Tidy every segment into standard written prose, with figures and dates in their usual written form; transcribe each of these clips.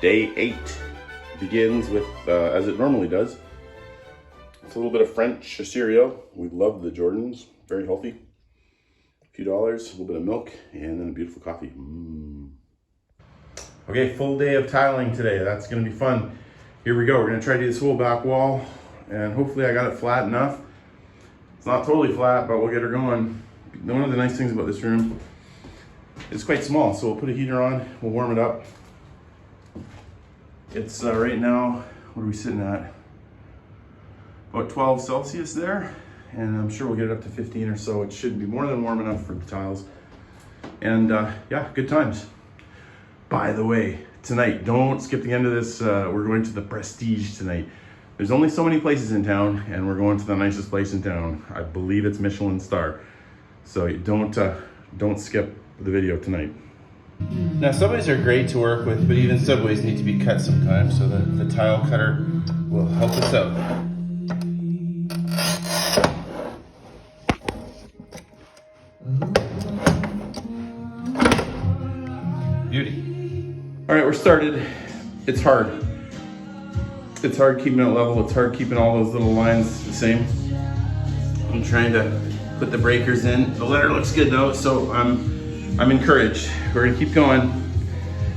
Day 8 begins with, as it normally does, it's a little bit of French cereal. We love the Jordans, very healthy. A few dollars, a little bit of milk, and then a beautiful coffee. Okay, full day of tiling today. That's gonna be fun. Here we go, we're gonna try to do this whole back wall, and hopefully I got it flat enough. It's not totally flat, but we'll get her going. One of the nice things about this room, it's quite small, so we'll put a heater on, we'll warm it up. It's right now, what are we sitting at? About 12 Celsius there, and I'm sure we'll get it up to 15 or so. It should be more than warm enough for the tiles. And yeah, good times. By the way, tonight, don't skip the end of this, we're going to the Prestige tonight. There's only so many places in town, and we're going to the nicest place in town. I believe it's Michelin star. So don't skip the video tonight. Now, subways are great to work with, but even subways need to be cut sometimes, so the tile cutter will help us out. Beauty. All right, we're started. It's hard. It's hard keeping it level. It's hard keeping all those little lines the same. I'm trying to put the breakers in. The letter looks good though, so I'm encouraged. We're gonna keep going.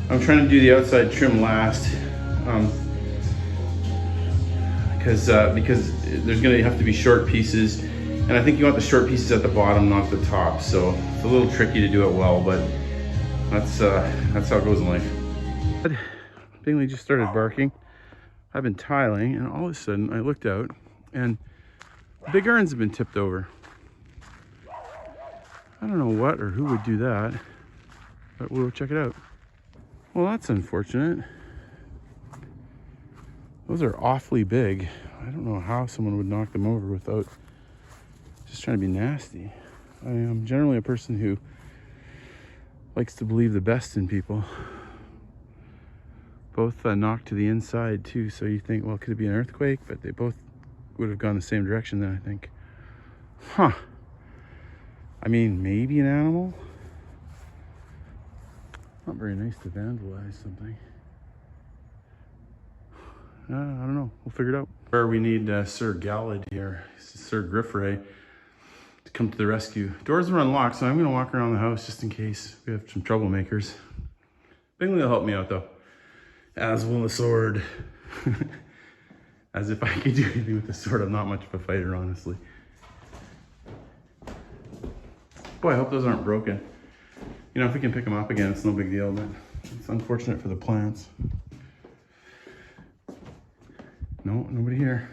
I'm trying to do the outside trim last because there's gonna have to be short pieces, and I think you want the short pieces at the bottom, not the top. So it's a little tricky to do it well, but that's how it goes in life. Bingley just started barking. I've been tiling, and all of a sudden I looked out and the big urns have been tipped over. I don't know what or who would do that, but we'll check it out. Well, that's unfortunate. Those are awfully big. I don't know how someone would knock them over without just trying to be nasty. I am generally a person who likes to believe the best in people. Both knocked to the inside too, so you think, well, could it be an earthquake? But they both would have gone the same direction then, I think. Huh. I mean, maybe an animal? Not very nice to vandalize something. I don't know, we'll figure it out. We need Sir Gallad here, Sir Grifferaie, to come to the rescue. Doors are unlocked, so I'm gonna walk around the house just in case we have some troublemakers. Bingley will help me out though. As will the sword. As if I could do anything with the sword. I'm not much of a fighter, honestly. Boy, I hope those aren't broken. You know, if we can pick them up again, it's no big deal, but it's unfortunate for the plants. No, nobody here.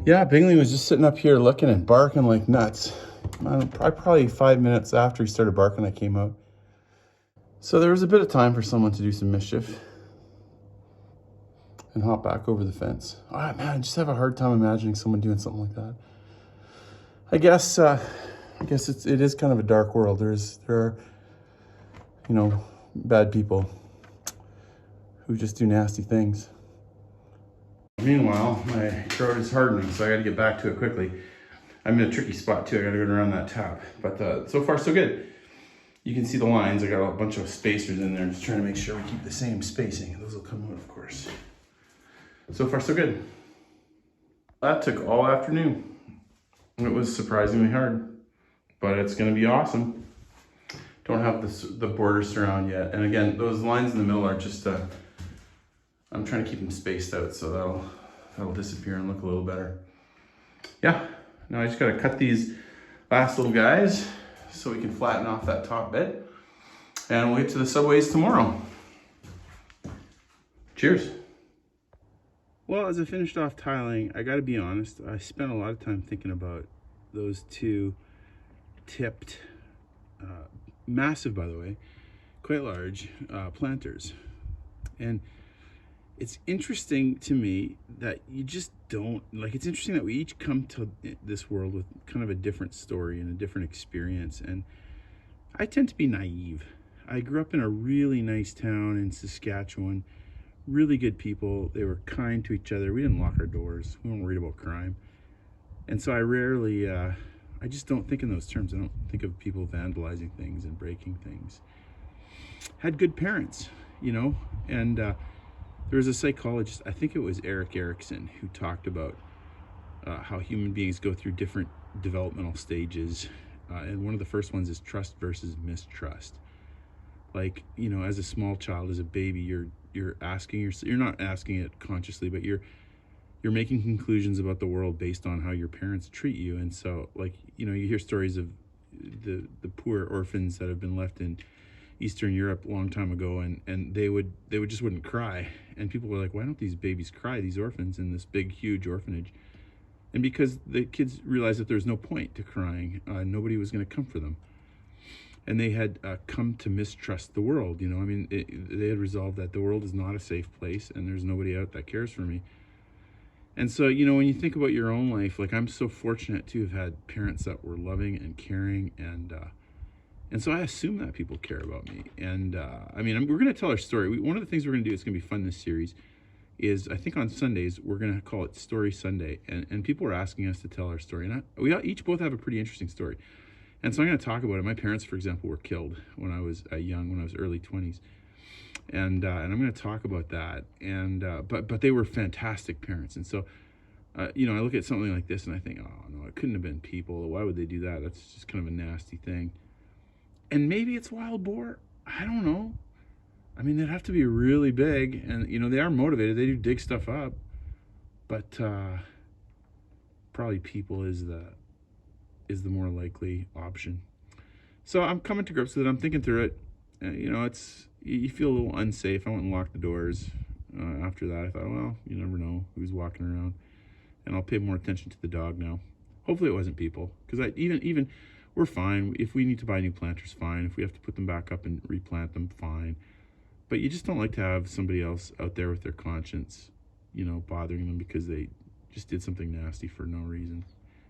Yeah, Bingley was just sitting up here looking and barking like nuts. Probably 5 minutes after he started barking, I came out. So there was a bit of time for someone to do some mischief and hop back over the fence. Oh man, I just have a hard time imagining someone doing something like that. I guess it is kind of a dark world. There are, you know, bad people who just do nasty things. Meanwhile, my throat is hardening, so I got to get back to it quickly. I'm in a tricky spot too. I got to go around that tap, but so far so good. You can see the lines. I got a bunch of spacers in there, just trying to make sure we keep the same spacing. Those will come out, of course. So far, so good. That took all afternoon. It was surprisingly hard, but it's gonna be awesome. Don't have the border surround yet. And again, those lines in the middle are just, I'm trying to keep them spaced out so that'll disappear and look a little better. Yeah, now I just gotta cut these last little guys so we can flatten off that top bit. And we'll get to the subways tomorrow. Cheers. Well, as I finished off tiling, I gotta be honest, I spent a lot of time thinking about those two tipped, massive by the way, quite large planters. And it's interesting to me that you just don't, like, it's interesting that we each come to this world with kind of a different story and a different experience. And I tend to be naive. I grew up in a really nice town in Saskatchewan. Really good people. They were kind to each other. We didn't lock our doors. We weren't worried about crime. And so I rarely, I just don't think in those terms. I don't think of people vandalizing things and breaking things. Had good parents, you know, and There was a psychologist, I think it was Eric Erickson, who talked about how human beings go through different developmental stages. And one of the first ones is trust versus mistrust. Like, you know, as a small child, as a baby, you're asking you're not asking it consciously, but you're making conclusions about the world based on how your parents treat you. And so, like, you know, you hear stories of the poor orphans that have been left in Eastern Europe a long time ago, and they would just wouldn't cry, and people were like, why don't these babies cry, these orphans in this big huge orphanage? And because the kids realized that there's no point to crying, nobody was going to come for them, and they had come to mistrust the world. You know, I mean, they had resolved that the world is not a safe place, and there's nobody out that cares for me. And so, you know, when you think about your own life, like, I'm so fortunate to have had parents that were loving and caring, and so I assume that people care about me. And I mean, we're going to tell our story. One of the things we're going to do, it's going to be fun this series, is I think on Sundays, we're going to call it Story Sunday. And people are asking us to tell our story. And we each both have a pretty interesting story. And so I'm going to talk about it. My parents, for example, were killed when I was young, when I was early 20s. And I'm going to talk about that. And but they were fantastic parents. And so, you know, I look at something like this and I think, oh, no, it couldn't have been people. Why would they do that? That's just kind of a nasty thing. And maybe it's wild boar. I don't know. I mean, they'd have to be really big, and you know, they are motivated. They do dig stuff up, but probably people is the more likely option. So I'm coming to grips with it. I'm thinking through it. You know, you feel a little unsafe. I went and locked the doors. After that, I thought, well, you never know who's walking around, and I'll pay more attention to the dog now. Hopefully, it wasn't people, because even. We're fine. If we need to buy new planters, fine. If we have to put them back up and replant them, fine. But you just don't like to have somebody else out there with their conscience, you know, bothering them because they just did something nasty for no reason.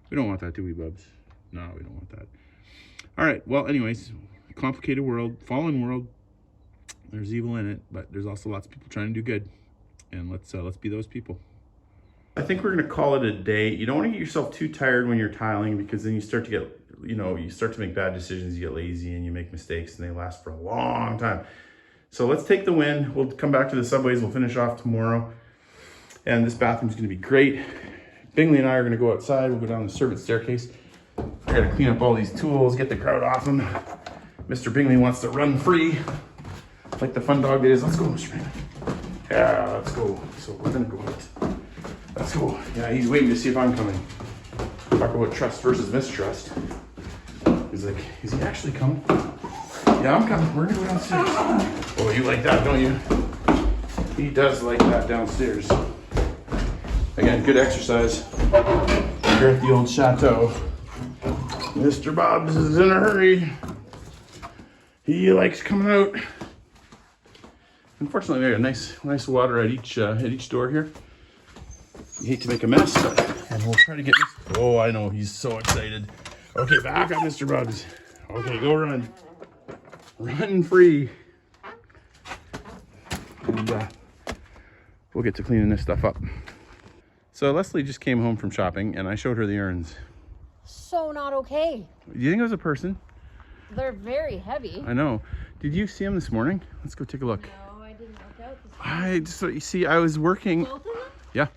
We don't want that, do we, Bubs? No, we don't want that. All right. Well, anyways, complicated world, fallen world. There's evil in it, but there's also lots of people trying to do good. And let's be those people. I think we're going to call it a day. You don't want to get yourself too tired when you're tiling, because then you start to get, you know, you start to make bad decisions, you get lazy and you make mistakes, and they last for a long time. So let's take the win. We'll come back to the subways. We'll finish off tomorrow. And this bathroom's going to be great. Bingley and I are going to go outside. We'll go down the servant staircase. I got to clean up all these tools, get the crowd off them. Mr. Bingley wants to run free, like the fun dog that is. Let's go, Mr. Bingley. Yeah, let's go. So we're going to go out. Let's go. Yeah, he's waiting to see if I'm coming. Talk about trust versus mistrust. He's like, is he actually coming? Yeah, I'm coming. We're gonna go downstairs. Oh, you like that, don't you? He does like that downstairs. Again, good exercise. Here at the old Chateau. Mr. Bob's is in a hurry. He likes coming out. Unfortunately, we got nice water at each door here. You hate to make a mess, and we'll try to get this. Oh, I know, he's so excited. Okay, back up, Mr. Bubs. Okay, go run. Run free. And we'll get to cleaning this stuff up. So Leslie just came home from shopping, and I showed her the urns. So not okay. Do you think it was a person? They're very heavy. I know. Did you see them this morning? Let's go take a look. No, I didn't look out this morning. You see, I was working. Both of them? Yeah.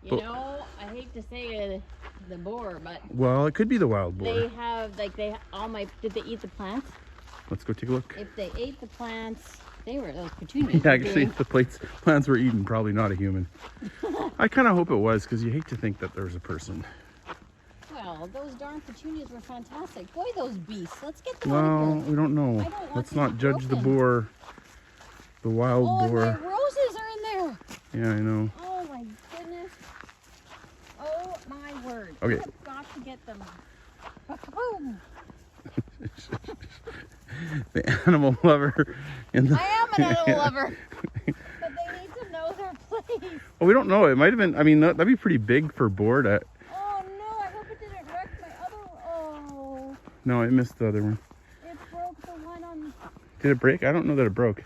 You know, I hate to say the boar, but well, it could be the wild boar. they have, like, did they eat the plants? Let's go take a look. If they ate the plants, those petunias. Yeah, actually, if the plants were eaten, probably not a human. I kind of hope it was, because you hate to think that there was a person. Well, those darn petunias were fantastic. Boy, those beasts. Let's get them out of Well, here. we don't know. Let's not judge the boar. The wild boar. Oh, my roses are in there. Yeah, I know. Oh, my goodness. Oh, my word. Okay. I've got to get them. Boom. The animal lover. I am an animal lover. But they need to know their place. Well, we don't know. It might have been, I mean, that'd be pretty big for boar to... Oh, no. I hope it didn't wreck my other... Oh. No, I missed the other one. It broke the one on... Did it break? I don't know that it broke.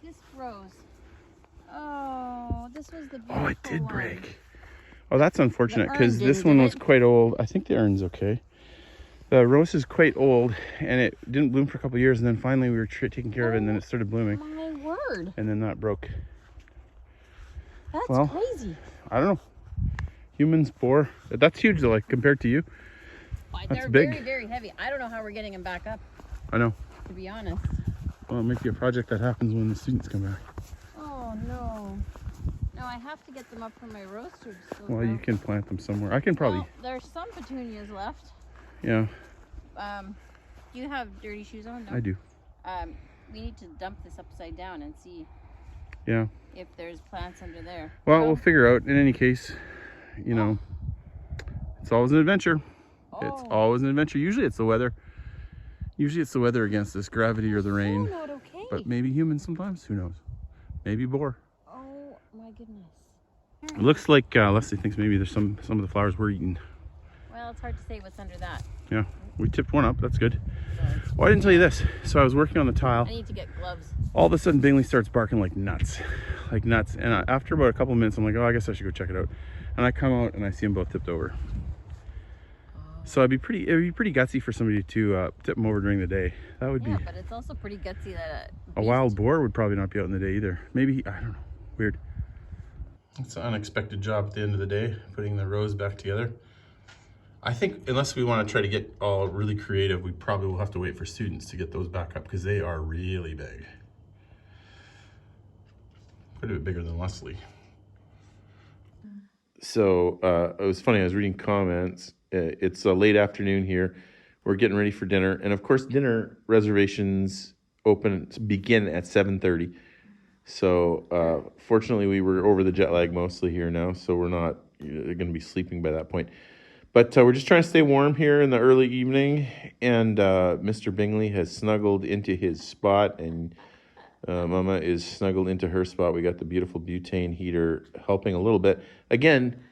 This rose. Oh, this was the beautiful Oh, it did one. break. Oh, that's unfortunate, The because urn this didn't, one did was it? quite old. I think the urn's okay. The rose is quite old, and it didn't bloom for a couple of years, and then finally we were taking care of it, and then it started blooming. My word. bird. And then that broke. That's Well, crazy. I don't know. Humans, boar. That's huge though, like compared to you. But That's they're big. very, very heavy. I don't know how we're getting them back up, I know. to be honest. Well, it'll make you a project that happens when the students come back. Oh, no. No, I have to get them up for my roaster. Well, you can plant them somewhere. I can probably. Well, there's some petunias left. Yeah. Do you have dirty shoes on? No? I do. We need to dump this upside down and see Yeah. if there's plants under there. Well, we'll figure out. In any case, you know, it's always an adventure. It's always an adventure. Usually it's the weather. Usually it's the weather against us, gravity or the rain. Not okay. But maybe humans sometimes. Who knows? Maybe boar. Oh my goodness. It looks like Leslie thinks maybe there's some of the flowers we're eating. Well, it's hard to say what's under that. Yeah, we tipped one up. That's good. So Well, I didn't tell you this. So I was working on the tile. I need to get gloves. All of a sudden, Bingley starts barking like nuts, like nuts. And after about a couple of minutes, I'm like, oh, I guess I should go check it out. And I come out and I see them both tipped over. So it'd be pretty gutsy for somebody to tip them over during the day. That would be. But it's also pretty gutsy that A wild boar would probably not be out in the day either. Maybe, I don't know. Weird. It's an unexpected job at the end of the day, putting the rows back together. I think unless we want to try to get all really creative, we probably will have to wait for students to get those back up because they are really big. Quite a bit bigger than Leslie. So it was funny, I was reading comments. It's a late afternoon here. We're getting ready for dinner. And of course, dinner reservations begin at 7:30. So fortunately, we were over the jet lag mostly here now. So we're not going to be sleeping by that point. But we're just trying to stay warm here in the early evening. And Mr. Bingley has snuggled into his spot. And Mama is snuggled into her spot. We got the beautiful butane heater helping a little bit. Again,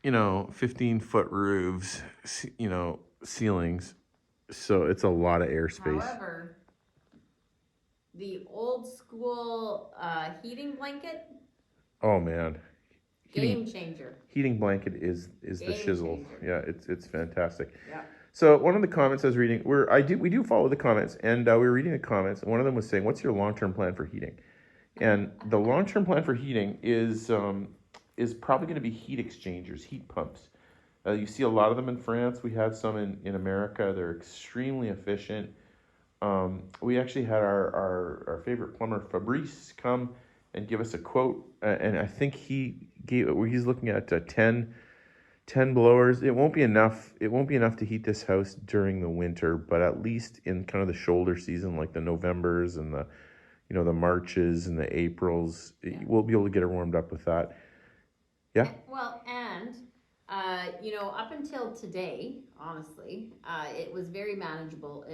15-foot roofs, ceilings. So it's a lot of airspace. However, the old school heating blanket. Oh man, Game changer. Heating blanket is the shizzle. Changer. Yeah, it's fantastic. Yeah. So one of the comments I was reading, we do follow the comments, and we were reading the comments, and one of them was saying, "What's your long-term plan for heating?" And the long-term plan for heating is probably going to be heat exchangers, heat pumps. You see a lot of them in France. We have some in America. They're extremely efficient. We actually had our favorite plumber Fabrice come and give us a quote, and I think he's looking at 10 blowers. It won't be enough. It won't be enough to heat this house during the winter, but at least in kind of the shoulder season, like the Novembers and the Marches and the Aprils, we'll be able to get it warmed up with that. Yeah. Well, and up until today, honestly, it was very manageable.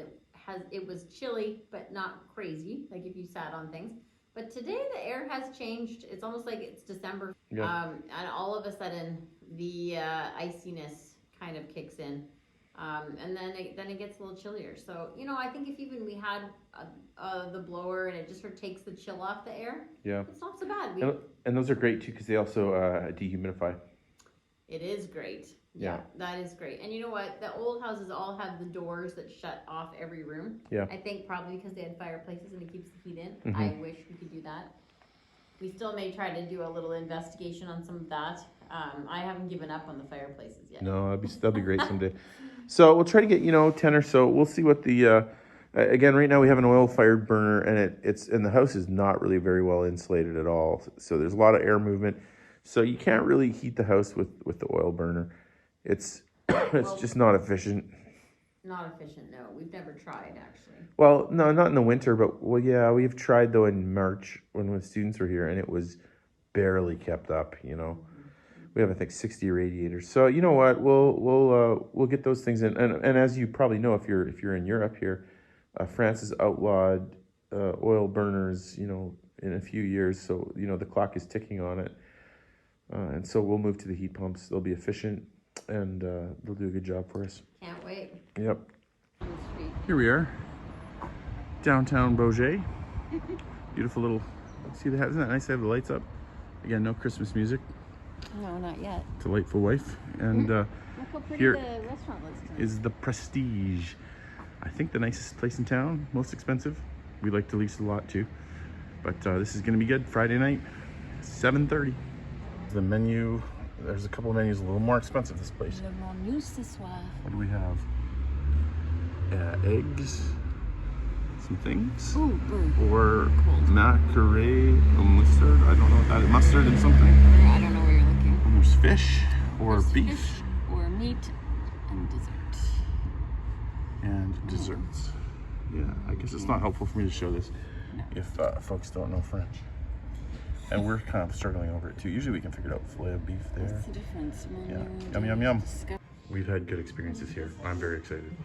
It was chilly, but not crazy, like if you sat on things. But today the air has changed. It's almost like it's December. Yeah. And all of a sudden the iciness kind of kicks in. And then it gets a little chillier. So, I think if even we had the blower and it just sort of takes the chill off the air, it's not so bad. And those are great too because they also dehumidify. It is great. Yeah, that is great. And you know what? The old houses all have the doors that shut off every room. Yeah. I think probably because they had fireplaces and it keeps the heat in. Mm-hmm. I wish we could do that. We still may try to do a little investigation on some of that. I haven't given up on the fireplaces yet. No, that'll be great someday. So we'll try to get 10 or so. We'll see what the again right now we have an oil-fired burner and the house is not really very well insulated at all. So there's a lot of air movement. So you can't really heat the house with the oil burner. It's just not efficient. Not efficient, no. We've never tried actually. Well, no, not in the winter, but we've tried though in March when the students were here and it was barely kept up, Mm-hmm. We have I think 60 radiators. So you know what? We'll get those things in. And as you probably know, if you're in Europe here, France has outlawed oil burners, in a few years. So the clock is ticking on it. And so we'll move to the heat pumps. They'll be efficient and they'll do a good job for us. Can't wait. Yep. Here we are, downtown Beaujeu. Beautiful little. See the isn't that nice to have the lights up? Again, no Christmas music. No, not yet. Delightful wife. And Look how pretty here the restaurant looks tonight. is the Prestige. I think the nicest place in town, most expensive. We like to lease a lot too. But this is gonna be good. Friday night, 7:30. The menu, there's a couple of menus a little more expensive this place. Le menu ce soir. What do we have? Eggs, some things. Ooh, Or cold. macaroni mustard. I don't know what that is. Mustard and something. I don't know where you're looking. And there's fish or There's beef. fish or meat and dessert. And desserts. Yeah, I guess it's not helpful for me to show this if folks don't know French. And we're kind of struggling over it too. Usually we can figure it out. Filet of beef there. What's the difference? Yeah. Yum, yum, yum. We've had good experiences here. I'm very excited.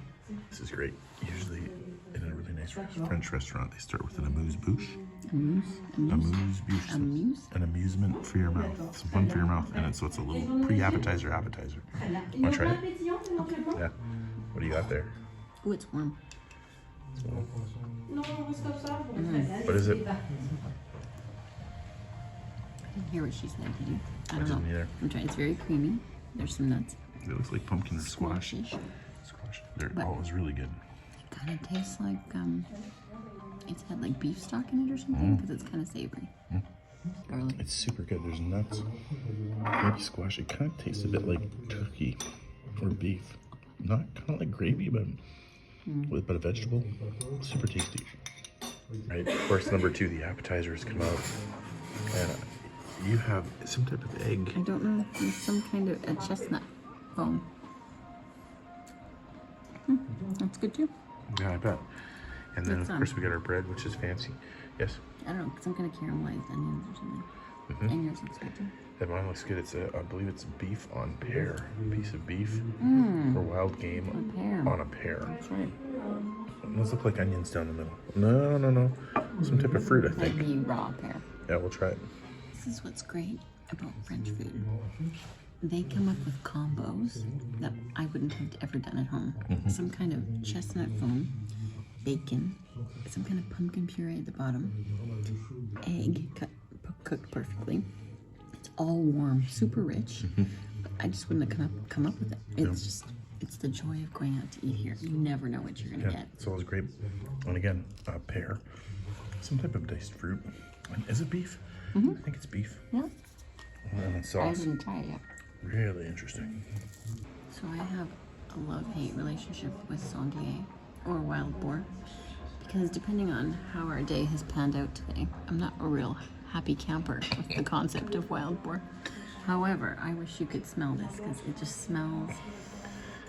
This is great. Usually in a really nice French restaurant, they start with an amuse-bouche. Amuse-bouche. An amusement for your mouth. Some fun for your mouth. And so it's a little pre-appetizer. Want to try it? Yeah. What do you got there? Ooh, it's warm. What is it? I didn't hear what she said, did you? I don't didn't know. either. I'm trying. It's very creamy. There's some nuts. It looks like pumpkin or squash. Squashish. Squash. There. But- Oh, it was really good. Kind of tastes like it's had like beef stock in it or something because it's kind of savory. Garlic. It's super good. There's nuts. Maybe squash. It kind of tastes a bit like turkey or beef. Not kind of like gravy, but with a bit of vegetable. Super tasty. Right. Course number 2, the appetizers come out. And you have some type of egg. I don't know if there's some kind of a chestnut foam. That's good too. Yeah, I bet. And then, That's of course, we got our bread, which is fancy. Yes. I don't know, some kind of caramelized onions or something. And yours looks good too. And mine looks good. It's I believe it's beef on pear. A piece of beef or wild game On pear. on a pear. That's right. Those look like onions down the middle. No. Some type of fruit, I think. Maybe raw pear. Yeah, we'll try it. This is what's great about French food. They come up with combos that I wouldn't have ever done at home. Some kind of chestnut foam, bacon, some kind of pumpkin puree at the bottom, egg cooked perfectly. It's all warm, super rich. I just wouldn't have come up with it. It's just, it's the joy of going out to eat here. You never know what you're gonna get. It's always great. And again, pear. Some type of diced fruit. Is it beef? I think it's beef. Yeah. And then I sauce. didn't try it yet. Really interesting. So I have a love-hate relationship with sanglier or wild boar because depending on how our day has panned out today, I'm not a real happy camper with the concept of wild boar. However, I wish you could smell this because it just smells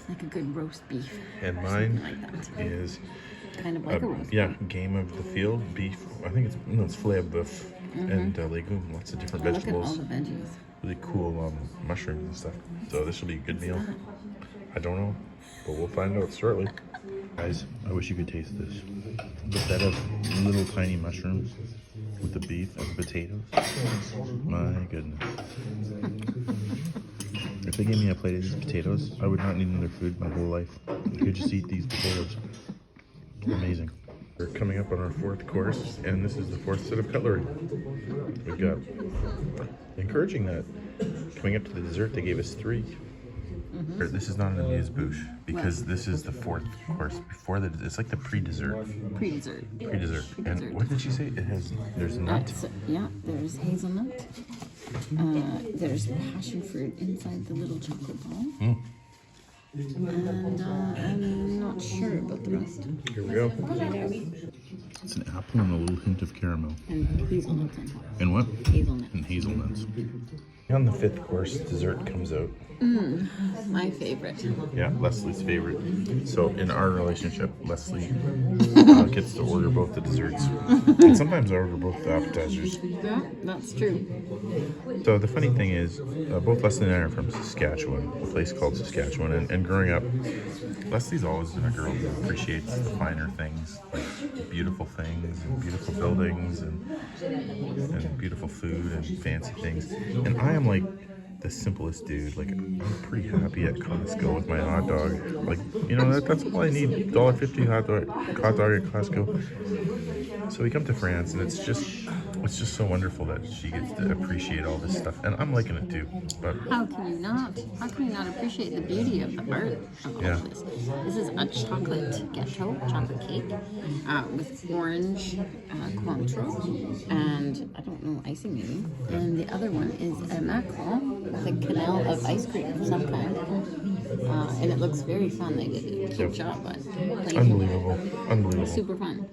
like a good roast beef. And or mine something like that. is Kind of like a roast yeah, beef. game of the field beef. I think it's filet of boeuf and legume. Lots of different Oh, look at all vegetables. the veggies. Really cool mushrooms and stuff. So this will be a good meal. I don't know, but we'll find out shortly. Guys, I wish you could taste this. The bed of little tiny mushrooms with the beef and the potatoes. My goodness. If they gave me a plate of these potatoes, I would not need another food my whole life. I could just eat these potatoes. Amazing. We're coming up on our 4th course, and this is the 4th set of cutlery. We've got, encouraging that, coming up to the dessert, they gave us 3. This is not an amuse-bouche, because this is the 4th course before it's like the pre-dessert. Pre-dessert. Pre-dessert. And Pre-dessert. what did she say? There's nut. Yeah, there's hazelnut. There's passion fruit inside the little chocolate ball. And I'm not sure about the rest. Here we go. It's an apple and a little hint of caramel. And hazelnuts on top. And what? Hazelnut. And hazelnuts. On the 5th course, dessert comes out. My favorite. Yeah, Leslie's favorite. So in our relationship, Leslie gets to order both the desserts. And sometimes I order both the appetizers. Yeah, that's true. So the funny thing is, both Leslie and I are from Saskatchewan, a place called Saskatchewan. And growing up, Leslie's always been a girl who appreciates the finer things, like beautiful things and beautiful buildings and beautiful food and fancy things. And I am like the simplest dude. Like, I'm pretty happy at Costco with my hot dog. Like, you know, that's all I need. $1.50 hot dog at Costco. So we come to France, and it's just it's just so wonderful that she gets to appreciate all this stuff, and I'm liking it too. But how can you not? How can you not appreciate the beauty of the art of all of this? This is a chocolate gâteau, chocolate cake, with orange contour, and I don't know, icing maybe. And the other one is a macaron with a canal of ice cream of some kind. And it looks very fun. They did a cute job, but like, unbelievable. super fun.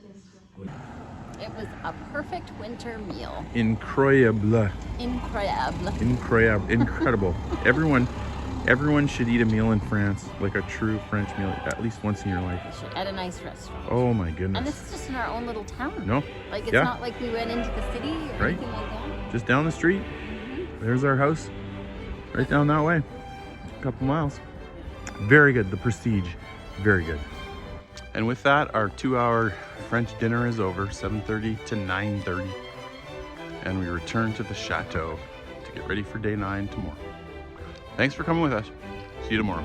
It was a perfect winter meal. Incroyable. Incroyable. Incredible. Everyone should eat a meal in France, like a true French meal, at least once in your life. At a nice restaurant. Oh my goodness. And this is just in our own little town. No. Like it's not like we went into the city or anything like that. Just down the street. There's our house. Right down that way. A couple miles. Very good. The Prestige. Very good. And with that, our 2-hour French dinner is over, 7:30 to 9:30. And we return to the Chateau to get ready for day 9 tomorrow. Thanks for coming with us. See you tomorrow.